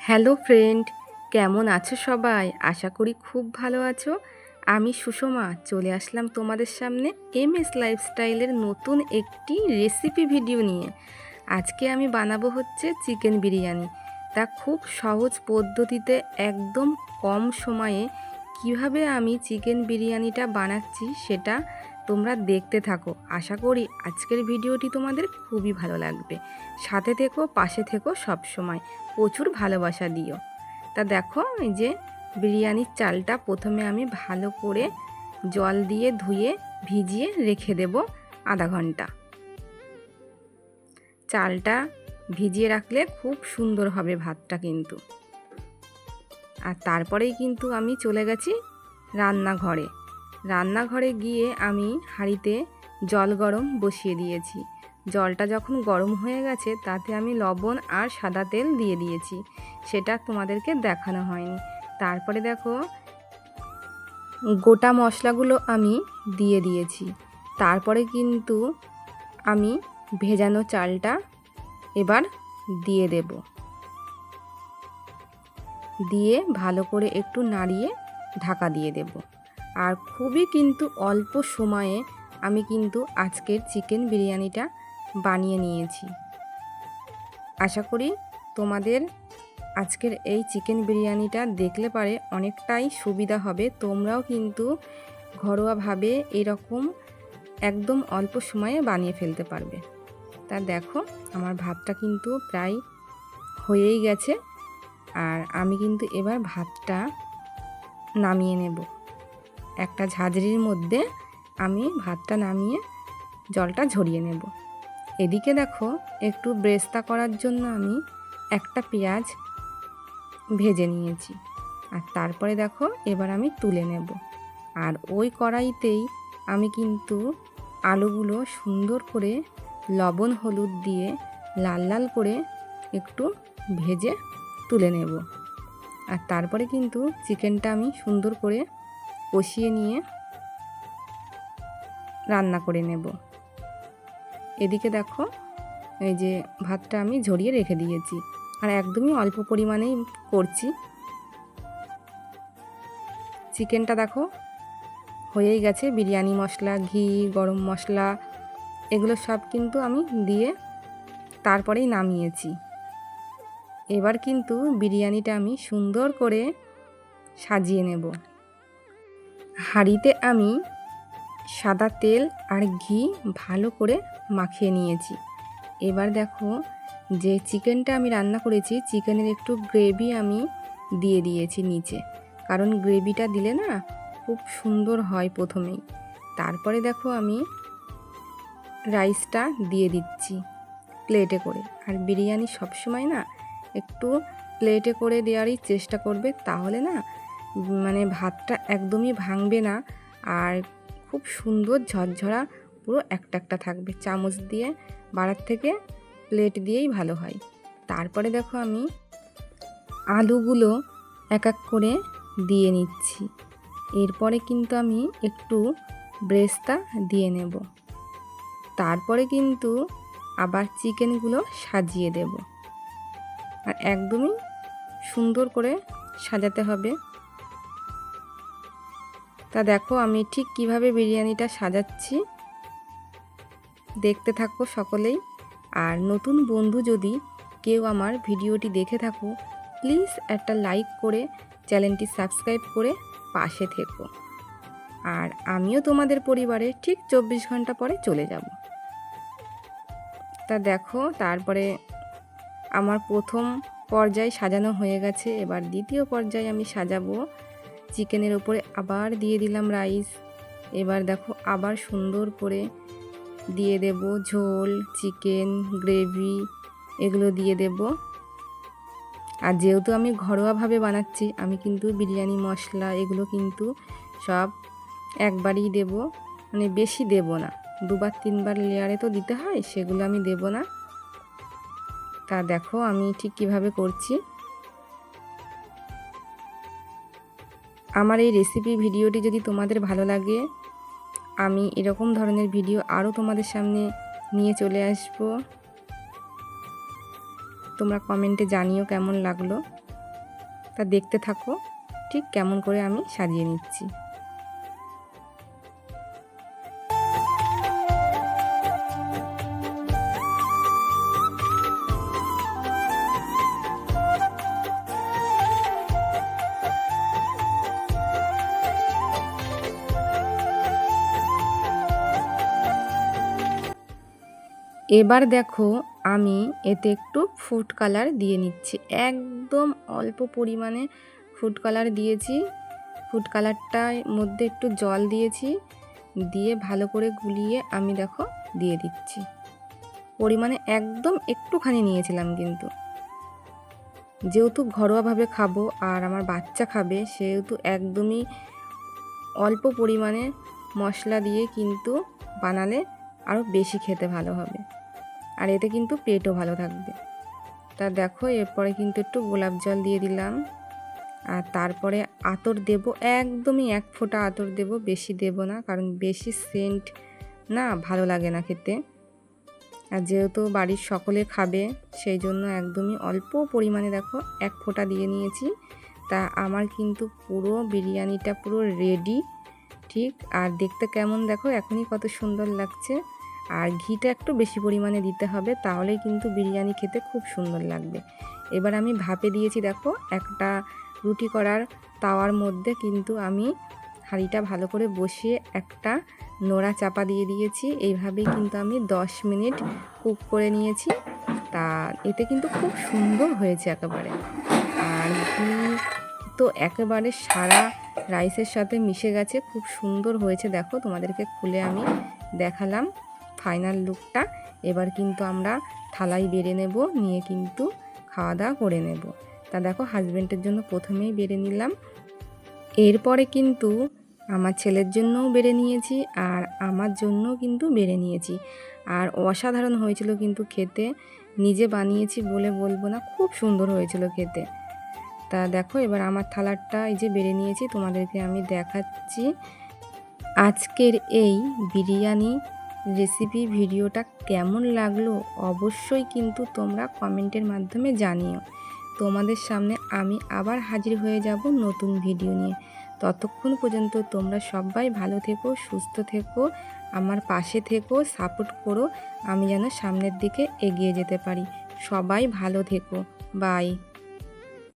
Hello friend, কেমন আছো সবাই? আশা করি খুব ভালো আছো। আমি সুষমা চলে আসলাম তোমাদের সামনে এমএস লাইফস্টাইলের নতুন একটি রেসিপি ভিডিও নিয়ে। আজকে আমি বানাবো হচ্ছে চিকেন বিরিয়ানি। তা খুব সহজ পদ্ধতিতে একদম কম সময়ে কিভাবে আমি চিকেন বিরিয়ানিটা বানাচ্ছি সেটা তোমরা দেখতে থাকো। আশা করি আজকের ভিডিওটি তোমাদের খুবই ভালো লাগবে। সাথে থেকো, পাশে থেকো, সব সময় প্রচুর ভালোবাসা দিও। তা দেখো, এই যে বিরিয়ানির চালটা প্রথমে আমি ভালো করে জল দিয়ে ধুয়ে ভিজিয়ে রেখে দেব আধা ঘন্টা। চালটা ভিজিয়ে রাখলে খুব সুন্দর হবে ভাতটা কিন্তু। আর তারপরেই কিন্তু আমি চলে গেছি রান্নাঘরে গিয়ে আমি হাঁড়িতে জল গরম বসিয়ে দিয়েছি। জলটা যখন গরম হয়ে গেছে তাতে আমি লবণ আর সাদা তেল দিয়ে দিয়েছি, সেটা তোমাদেরকে দেখানো হয়নি। তারপরে দেখো গোটা মশলাগুলো আমি দিয়ে দিয়েছি। তারপরে কিন্তু আমি ভেজানো চালটা এবার দিয়ে দেব, দিয়ে ভালো করে একটু নাড়িয়ে ঢাকা দিয়ে দেব। আর খুবই কিন্তু অল্প সময়ে আমি কিন্তু আজকের চিকেন বিরিয়ানিটা বানিয়ে নিয়েছি। আশা করি তোমাদের আজকের এই চিকেন বিরিয়ানিটা দেখলে পারে অনেকটাই সুবিধা হবে। তোমরাও কিন্তু ঘরোয়াভাবে এরকম একদম অল্প সময়ে বানিয়ে ফেলতে পারবে। তা দেখো, আমার ভাতটা কিন্তু প্রায় হয়েই গেছে। আর আমি কিন্তু এবার ভাতটা নামিয়ে নেব। একটা ঝাঁঝরির মধ্যে আমি ভাতটা নামিয়ে জলটা ঝরিয়ে নেব। এদিকে দেখো, একটু ব্রেস্তা করার জন্য আমি একটা পেঁয়াজ ভেজে নিয়েছি। আর তারপরে দেখো এবার আমি তুলে নেব। আর ওই কড়াইতেই আমি কিন্তু আলুগুলো সুন্দর করে লবণ হলুদ দিয়ে লাল লাল করে একটু ভেজে তুলে নেব। আর তারপরে কিন্তু চিকেনটা আমি সুন্দর করে কষিয়ে নিয়ে রান্না করে নেব। এদিকে দেখো, এই যে ভাতটা আমি ঝরিয়ে রেখে দিয়েছি, আর একদমই অল্প পরিমাণেই করছি। চিকেনটা দেখো হয়েই গেছে। বিরিয়ানি মশলা, ঘি, গরম মশলা এগুলো সব কিন্তু আমি দিয়ে তারপরেই নামিয়েছি। এবার কিন্তু বিরিয়ানিটা আমি সুন্দর করে সাজিয়ে নেব। হাঁড়িতে আমি সাদা তেল আর ঘি ভালো করে মাখিয়ে নিয়েছি। এবার দেখো, যে চিকেনটা আমি রান্না করেছি চিকেনের একটু গ্রেভি আমি দিয়ে দিয়েছি নিচে, কারণ গ্রেভিটা দিলে না খুব সুন্দর হয় প্রথমেই। তারপরে দেখো আমি রাইসটা দিয়ে দিচ্ছি প্লেটে করে। আর বিরিয়ানি সবসময় না একটু প্লেটে করে দেওয়ারই চেষ্টা করবে, তাহলে না মানে ভাতটা একদমই ভাঙবে না, আর খুব সুন্দর ঝরঝরা পুরো একটা একটা থাকবে। চামচ দিয়ে বাড়ার থেকে প্লেট দিয়েই ভালো হয়। তারপরে দেখো আমি আলুগুলো এক এক করে দিয়ে নিচ্ছি। এরপরে কিন্তু আমি একটু ব্রেস্তা দিয়ে নেব। তারপরে কিন্তু আবার চিকেনগুলো সাজিয়ে দেব। আর একদমই সুন্দর করে সাজাতে হবে। তা দেখো আমি ঠিক কিভাবে বিরিয়ানিটা সাজাচ্ছি, দেখতে থাকো সকলেই। আর নতুন বন্ধু যদি কেউ আমার ভিডিওটি দেখে থাকো, প্লিজ একটা লাইক করে চ্যানেলটি সাবস্ক্রাইব করে পাশে থেকো। আর আমিও তোমাদের পরিবারে ঠিক 24 ঘন্টা পরে চলে যাব। তা দেখো, তারপরে আমার প্রথম পর্যায় সাজানো হয়ে গেছে। এবার দ্বিতীয় পর্যায়ে আমি সাজাবো। চিকেনের উপরে আবার দিয়ে দিলাম রাইস। এবার দেখো আবার সুন্দর করে দিয়ে দেব ঝোল, চিকেন গ্রেভি এগুলো দিয়ে দেব। আর যেহেতু আমি ঘরোয়াভাবে বানাচ্ছি, আমি কিন্তু বিরিয়ানি মশলা এগুলো কিন্তু সব একবারই দেব, মানে বেশি দেব না। 2বার 3বার লেয়ারে তো দিতে হয়, সেগুলো আমি দেব না। তা দেখো আমি ঠিক কিভাবে করছি। আমার এই রেসিপি ভিডিওটি যদি তোমাদের ভালো লাগে, আমি এরকম ধরনের ভিডিও আরও তোমাদের সামনে নিয়ে চলে আসব। তোমরা কমেন্টে জানিও কেমন লাগলো। তা দেখতে থাকো ঠিক কেমন করে আমি সাজিয়ে নিচ্ছি। এবার দেখো আমি এতে একটু ফুড কালার দিয়ে নিচ্ছি, একদম অল্প পরিমাণে ফুড কালার দিয়েছি। ফুড কালারটার মধ্যে একটু জল দিয়েছি, দিয়ে ভালো করে গুলিয়ে আমি দেখো দিয়ে দিচ্ছি। পরিমাণে একদম একটুখানি নিয়েছিলাম, কিন্তু যেহেতু ঘরোয়াভাবে খাবো আর আমার বাচ্চা খাবে সেহেতু একদমই অল্প পরিমাণে মশলা দিয়ে কিন্তু বানালে আরও বেশি খেতে ভালো হবে, আর এতে কিন্তু পেটও ভালো থাকবে। তা দেখো এরপরে কিন্তু একটু গোলাপ জল দিয়ে দিলাম, আর তারপরে আতর দেব, একদমই 1 ফোঁটা আতর দেব, বেশি দেব না, কারণ বেশি সেন্ট না ভালো লাগে না খেতে। আর যেহেতু বাড়ির সকলে খাবে সেই জন্য একদমই অল্প পরিমাণে দেখো 1 ফোঁটা দিয়ে নিয়েছি। তা আমার কিন্তু পুরো বিরিয়ানিটা পুরো রেডি ঠিক। আর দেখতে কেমন দেখো এখনই কত সুন্দর লাগছে। আর ঘিটা একটু বেশি পরিমাণে দিতে হবে, তাহলেই কিন্তু বিরিয়ানি খেতে খুব সুন্দর লাগবে। এবার আমি ভাপে দিয়েছি দেখো, একটা রুটি করার তাওয়ার মধ্যে কিন্তু আমি হাঁড়িটা ভালো করে বসিয়ে একটা নোড়া চাপা দিয়ে দিয়েছি। এইভাবেই কিন্তু আমি 10 মিনিট কুক করে নিয়েছি। তা এতে কিন্তু খুব সুন্দর হয়েছে একেবারে। আর ঘি তো একেবারে সারা রাইসের সাথে মিশে গেছে, খুব সুন্দর হয়েছে। দেখো তোমাদেরকে খুলে আমি দেখালাম ফাইনাল লুকটা। এবার কিন্তু আমরা থালায় বেড়ে নেব, নিয়ে কিন্তু খাওয়া দাওয়া করে নেব। তা দেখো হাজব্যান্ডের জন্য প্রথমেই বেড়ে নিলাম, এরপরে কিন্তু আমার ছেলের জন্যও বেড়ে নিয়েছি, আর আমার জন্যও কিন্তু বেড়ে নিয়েছি। আর অসাধারণ হয়েছিল কিন্তু খেতে, নিজে বানিয়েছি বলে বলবো না, খুব সুন্দর হয়েছিল খেতে। তা দেখো এবার আমার থালারটা এই যে বেড়ে নিয়েছি, তোমাদেরকে আমি দেখাচ্ছি। আজকের এই বিরিয়ানি রেসিপি ভিডিওটা কেমন লাগলো অবশ্যই কিন্তু তোমরা কমেন্টের মাধ্যমে জানিও। তোমাদের সামনে আমি আবার হাজির হয়ে যাব নতুন ভিডিও নিয়ে। ততক্ষণ পর্যন্ত তোমরা সবাই ভালো থেকো, সুস্থ থেকো, আমার পাশে থেকো, সাপোর্ট করো, আমি যেন সামনের দিকে এগিয়ে যেতে পারি। সবাই ভালো থেকো, বাই।